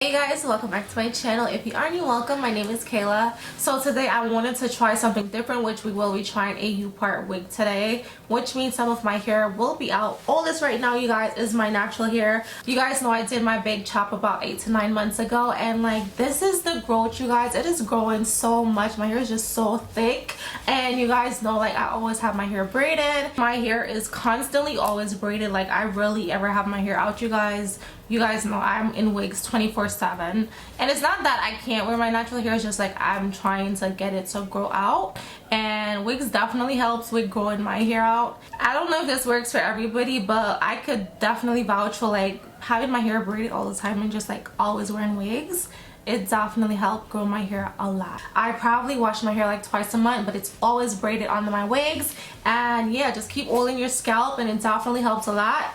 Hey guys, welcome back to my channel. If you are new, welcome. My name is Kayla. So today I wanted to try something different, which we will be trying a U-part wig today, which means some of my hair will be out. All this right now, you guys, is my natural hair. You guys know I did my big chop about 8 to 9 months ago, and like this is the growth, you guys. It is growing so much. My hair is just so thick, and you guys know like I always have my hair braided. My hair is constantly always braided. Like I rarely ever have my hair out, you guys. You guys know I'm in wigs 24/7, and it's not that I can't wear my natural hair, it's just like I'm trying to get it to grow out, and wigs definitely helps with growing my hair out. I don't know if this works for everybody, but I could definitely vouch for like having my hair braided all the time and just like always wearing wigs. It definitely helped grow my hair a lot. I probably wash my hair like twice a month, but it's always braided under my wigs. And yeah, just keep oiling your scalp and it definitely helps a lot.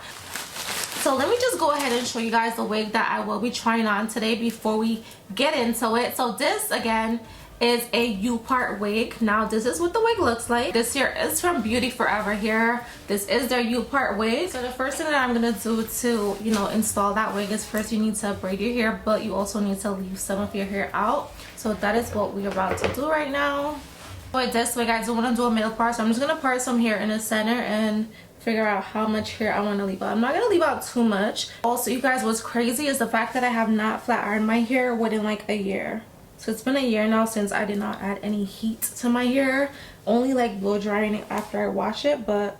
So let me just go ahead and show you guys the wig that I will be trying on today before we get into it. So this again is a U-part wig. Now this is what the wig looks like. This here is from Beautyforever here. This is their U-part wig. So the first thing that I'm gonna do to, install that wig is first you need to braid your hair, but you also need to leave some of your hair out. So that is what we're about to do right now. With this wig, I do want to do a middle part, so I'm just gonna part some hair in the center and figure out how much hair I want to leave out. I'm not gonna leave out too much. Also, you guys, what's crazy is the fact that I have not flat ironed my hair within like a year. So it's been a year now since I did not add any heat to my hair, only like blow drying it after I wash it. But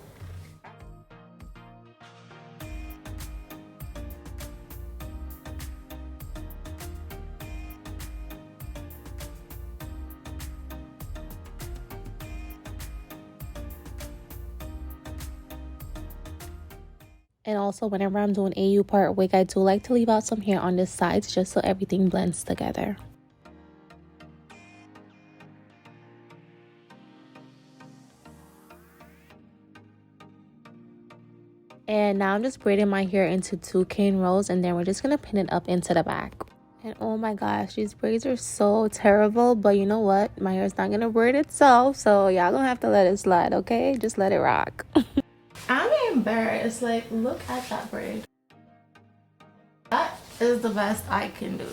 and also whenever I'm doing a U-part wig, I do like to leave out some hair on the sides just so everything blends together. And now I'm just braiding my hair into 2 cane rows, and then we're just gonna pin it up into the back. And oh my gosh, these braids are so terrible, but you know what? My hair is not gonna braid itself, so y'all gonna have to let it slide, okay? Just let it rock. I'm embarrassed. Like, look at that braid. That is the best I can do.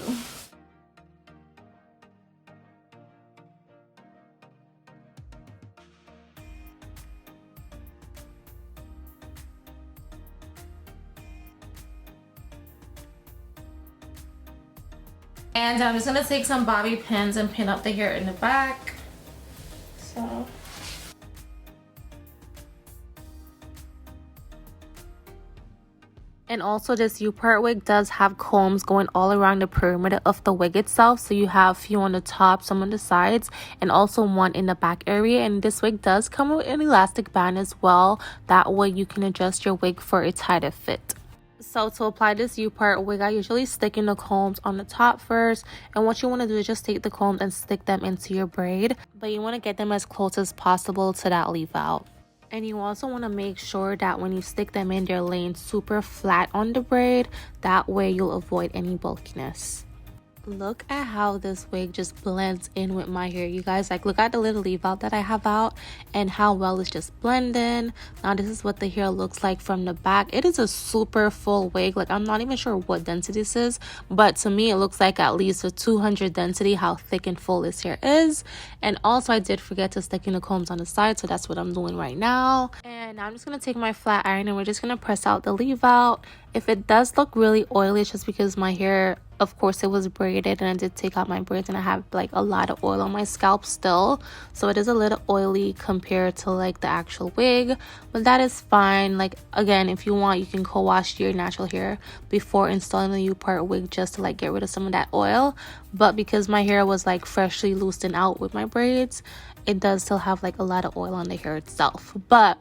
And I'm just gonna take some bobby pins and pin up the hair in the back. So. And also this U-part wig does have combs going all around the perimeter of the wig itself. So you have a few on the top, some on the sides, and also one in the back area. And this wig does come with an elastic band as well. That way you can adjust your wig for a tighter fit. So to apply this U-part wig, I usually stick in the combs on the top first. And what you want to do is just take the combs and stick them into your braid. But you want to get them as close as possible to that leave out. And you also want to make sure that when you stick them in, they're laying super flat on the braid. That way you'll avoid any bulkiness. Look at how this wig just blends in with my hair, you guys. Like, look at the little leave out that I have out and how well it's just blending. Now this is what the hair looks like from the back. It is a super full wig. Like, I'm not even sure what density this is, but to me it looks like at least a 200 density, how thick and full this hair is. And also I did forget to stick in the combs on the side, so that's what I'm doing right now. And now I'm just gonna take my flat iron and we're just gonna press out the leave out. If it does look really oily, it's just because my hair, of course, it was braided and I did take out my braids and I have like a lot of oil on my scalp still, so it is a little oily compared to like the actual wig, but that is fine. Like, again, if you want, you can co-wash your natural hair before installing the U-part wig just to like get rid of some of that oil. But because my hair was like freshly loosened out with my braids, it does still have like a lot of oil on the hair itself. But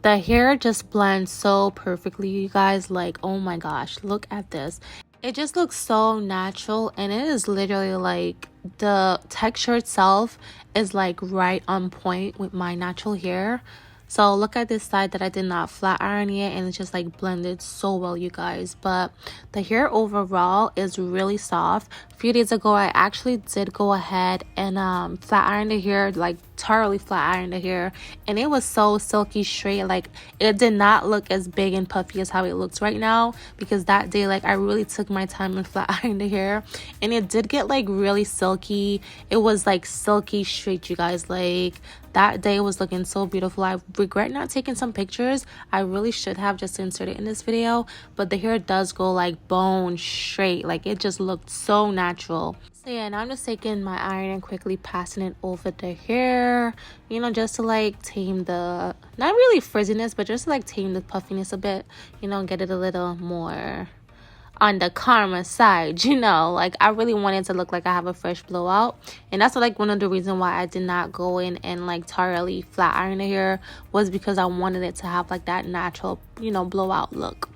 the hair just blends so perfectly, you guys. Like, oh my gosh, look at this. It just looks so natural, and it is literally like the texture itself is like right on point with my natural hair. So look at this side that I did not flat iron yet, and it's just like blended so well, you guys. But the hair overall is really soft. A few days ago, I actually did go ahead and flat iron the hair, like thoroughly flat iron the hair, and it was so silky straight. Like, it did not look as big and puffy as how it looks right now, because that day, like, I really took my time and flat ironed the hair, and it did get like really silky. It was like silky straight, you guys. Like, that day was looking so beautiful. I regret not taking some pictures. I really should have just inserted in this video, but the hair does go like bone straight. Like, it just looked so natural. So yeah, now I'm just taking my iron and quickly passing it over the hair, you know, just to like tame the, not really frizziness, but just to like tame the puffiness a bit, you know, get it a little more on the karma side, you know. Like, I really wanted to look like I have a fresh blowout, and that's like one of the reasons why I did not go in and like thoroughly flat iron the hair, was because I wanted it to have like that natural, you know, blowout look.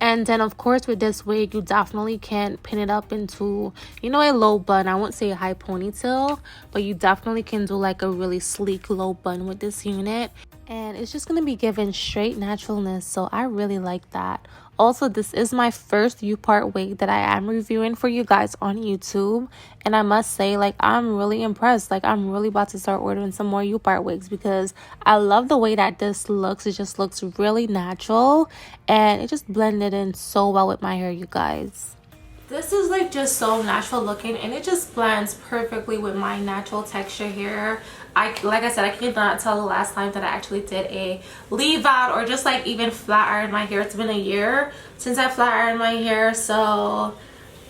And then of course with this wig, you definitely can pin it up into, you know, a low bun. I won't say a high ponytail, but you definitely can do like a really sleek low bun with this unit, and it's just going to be given straight naturalness. So I really like that. Also, this is my first U-part wig that I am reviewing for you guys on YouTube, and I must say, like, I'm really impressed. Like, I'm really about to start ordering some more U-part wigs, because I love the way that this looks. It just looks really natural, and it just blended in so well with my hair, you guys. This is like just so natural looking, and it just blends perfectly with my natural texture hair. Like I said, I cannot tell the last time that I actually did a leave out or just like even flat iron my hair. It's been a year since I flat ironed my hair, so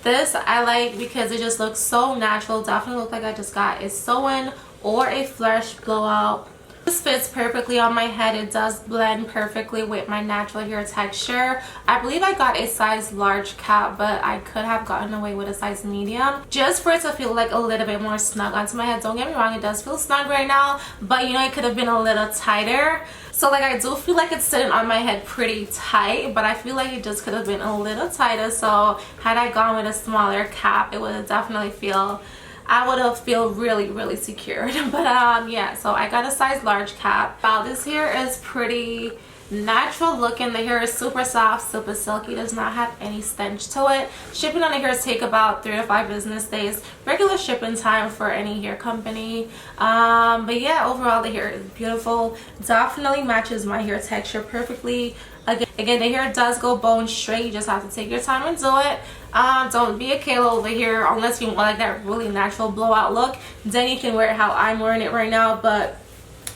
this I like because it just looks so natural. Definitely look like I just got a sew-in or a fresh blowout. This fits perfectly on my head. It does blend perfectly with my natural hair texture. I believe I got a size large cap, but I could have gotten away with a size medium just for it to feel like a little bit more snug onto my head. Don't get me wrong, it does feel snug right now, but you know, it could have been a little tighter. So like, I do feel like it's sitting on my head pretty tight, but I feel like it just could have been a little tighter. So had I gone with a smaller cap, it would have definitely I would have feel really secured. But yeah, so I got a size large cap. Wow, this hair is pretty natural looking. The hair is super soft, super silky, does not have any stench to it. Shipping on the hair take about 3 to 5 business days, regular shipping time for any hair company. But yeah, overall the hair is beautiful. Definitely matches my hair texture perfectly. Again, the hair does go bone straight. You just have to take your time and do it. Don't be a Kayla over here unless you want like that really natural blowout look. Then you can wear it how I'm wearing it right now. But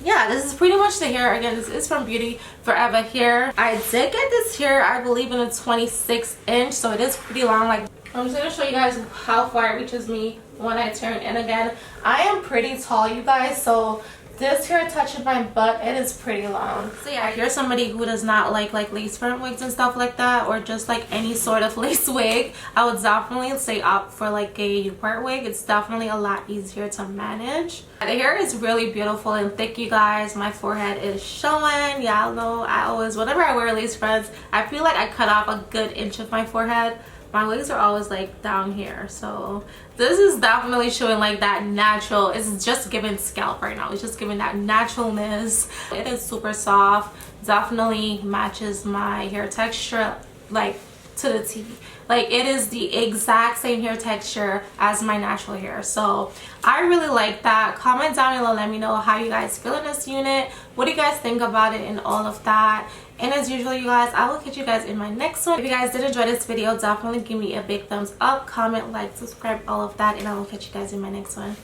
yeah, this is pretty much the hair. Again, this is from Beautyforever hair. I did get this hair, I believe, in a 26-inch, so it is pretty long. Like, I'm just gonna show you guys how far it reaches me when I turn. And again, I am pretty tall, you guys, so this hair touching my butt, it is pretty long. So yeah, if you're somebody who does not like lace front wigs and stuff like that, or just like any sort of lace wig, I would definitely say opt for like a U-part wig. It's definitely a lot easier to manage. The hair is really beautiful and thick, you guys. My forehead is showing. Y'all know I always, whenever I wear lace fronts, I feel like I cut off a good inch of my forehead. My wigs are always like down here, so this is definitely showing like that natural. It's just giving scalp right now. It's just giving that naturalness. It is super soft, definitely matches my hair texture like to the T. Like, it is the exact same hair texture as my natural hair. So I really like that. Comment down below, let me know how you guys feel in this unit. What do you guys think about it and all of that? And as usual, you guys, I will catch you guys in my next one. If you guys did enjoy this video, definitely give me a big thumbs up, comment, like, subscribe, all of that, and I will catch you guys in my next one.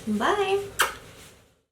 Bye.